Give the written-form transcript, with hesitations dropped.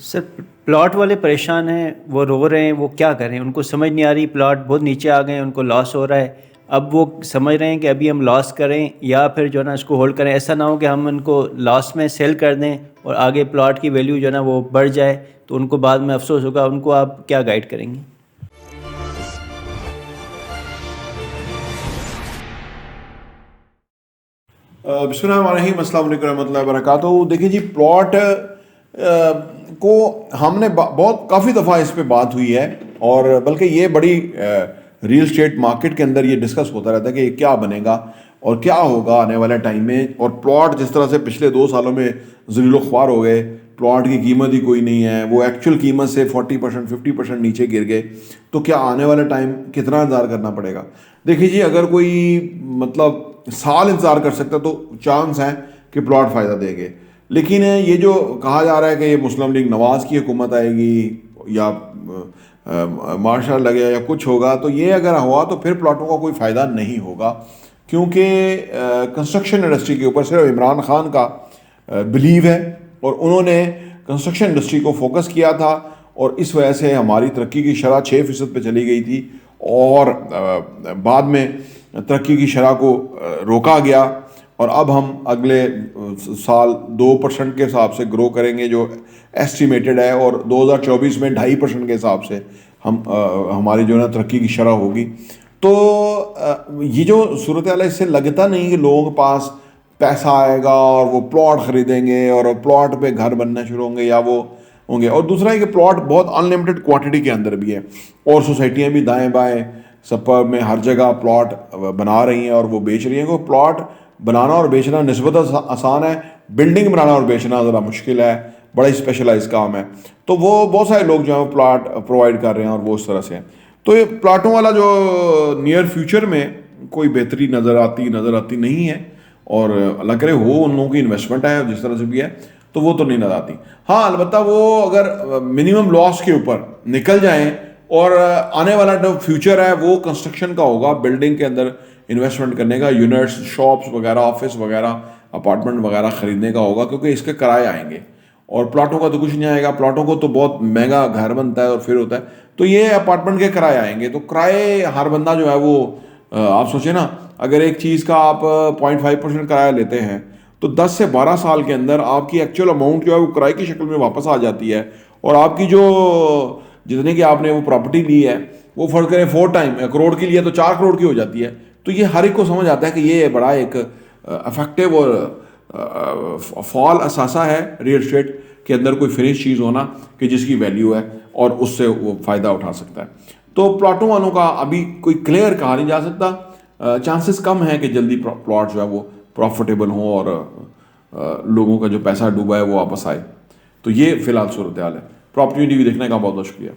Sir, plot वाले परेशान हैं, वो रो रहे हैं, वो क्या करें? उनको समझ नहीं आ रही, प्लॉट बहुत नीचे आ गए हैं, उनको लॉस हो रहा है। अब वो समझ रहे हैं कि अभी हम लॉस करें या फिर जो है ना इसको होल्ड करें। ऐसा ना हो कि हम उनको लॉस में सेल कर दें और आगे प्लॉट की वैल्यू जो है ना वो बढ़ जाए, तो उनको बाद में अफसोस होगा। उनको आप क्या गाइड करेंगे? बिस्मिल्लाहिर्रहमानिर्रहीम, अस्सलाम वालेकुम रहमतुल्लाहि व बरकातहू। देखिए जी, प्लॉट को हमने बहुत काफ़ी दफ़ा इस पे बात हुई है, और बल्कि ये बड़ी रियल स्टेट मार्केट के अंदर ये डिस्कस होता रहता है कि क्या बनेगा और क्या होगा आने वाले टाइम में। और प्लॉट जिस तरह से पिछले 2 सालों में ज़लील ख्वार हो गए, प्लॉट की कीमत ही कोई नहीं है, वो एक्चुअल कीमत से 40% 50% नीचे गिर गए, तो क्या आने वाला टाइम कितना इंतज़ार करना पड़ेगा। देखिए जी, अगर कोई मतलब साल इंतज़ार कर सकता तो चांस है कि प्लॉट फ़ायदा देंगे। लेकिन ये जो कहा जा रहा है कि ये मुस्लिम लीग नवाज़ की हुकूमत आएगी या मार्शल लगेगा या कुछ होगा, तो ये अगर हुआ तो फिर प्लॉटों का कोई फ़ायदा नहीं होगा, क्योंकि कंस्ट्रक्शन इंडस्ट्री के ऊपर सिर्फ इमरान खान का बिलीव है और उन्होंने कंस्ट्रक्शन इंडस्ट्री को फोकस किया था, और इस वजह से हमारी तरक्की की शरह 6% पे चली गई थी, और बाद में तरक्की की शरह को रोका गया, और अब हम अगले साल 2% के हिसाब से ग्रो करेंगे जो एस्टिमेटेड है, और 2024 में 2.5% के हिसाब से हमारी जो है ना तरक्की की शरह होगी। तो ये जो सूरत हाल है, इससे लगता नहीं कि लोगों के पास पैसा आएगा और वो प्लॉट ख़रीदेंगे और प्लॉट पे घर बनना शुरू होंगे या वो होंगे। और दूसरा है कि प्लॉट बहुत अनलिमिटेड क्वांटिटी के अंदर भी है, और सोसाइटियाँ भी दाएं बाएं सब में हर जगह प्लॉट बना रही हैं और वो बेच रही हैं। को प्लॉट बनाना और बेचना निस्बतन आसान है, बिल्डिंग बनाना और बेचना ज़रा मुश्किल है, बड़ा ही स्पेशलाइज काम है। तो वो बहुत सारे लोग जो हैं प्लॉट प्रोवाइड कर रहे हैं और वो उस तरह से हैं। तो ये प्लाटों वाला जो नियर फ्यूचर में कोई बेहतरी नज़र आती नहीं है, और अल्लाह करे हो उन लोगों की इन्वेस्टमेंट है जिस तरह से भी है, तो वो तो नहीं नज़र आती। हाँ, अलबत्ता वो अगर मिनिमम लॉस के ऊपर निकल जाएं, और आने वाला जो फ्यूचर है वो कंस्ट्रक्शन का होगा, बिल्डिंग के अंदर इन्वेस्टमेंट करने का, यूनिट्स, शॉप्स वगैरह, ऑफिस वगैरह, अपार्टमेंट वगैरह ख़रीदने का होगा, क्योंकि इसके किराए आएंगे और प्लाटों का तो कुछ नहीं आएगा। प्लाटों को तो बहुत महंगा घर बनता है और फिर होता है, तो ये अपार्टमेंट के किराए आएंगे। तो किराए हर बंदा जो है वो आप सोचें ना, अगर एक चीज़ का आप 0.5% किराया लेते हैं, तो 10 से 12 साल के अंदर आपकी एक्चुअल अमाउंट जो है वो किराए की शक्ल में वापस आ जाती है, और आपकी जो जितने की आपने वो प्रॉपर्टी ली है वो फर्ज करें 4 टाइम करोड़ की लिया तो 4 करोड़ की हो जाती है। तो ये हर एक को समझ आता है कि ये बड़ा एक अफेक्टिव और फॉल असासा है रियल एस्टेट के अंदर कोई फिनिश चीज़ होना कि जिसकी वैल्यू है और उससे वो फ़ायदा उठा सकता है। तो प्लॉटों वालों का अभी कोई क्लियर कहा नहीं जा सकता। चांसेस कम हैं कि जल्दी प्लॉट जो है वो प्रॉफिटेबल हों और लोगों का जो पैसा डूबा है वो वापस आए। तो ये फ़िलहाल सूरत हाल है। प्रॉपर्टी टीवी देखने का बहुत बहुत शुक्रिया।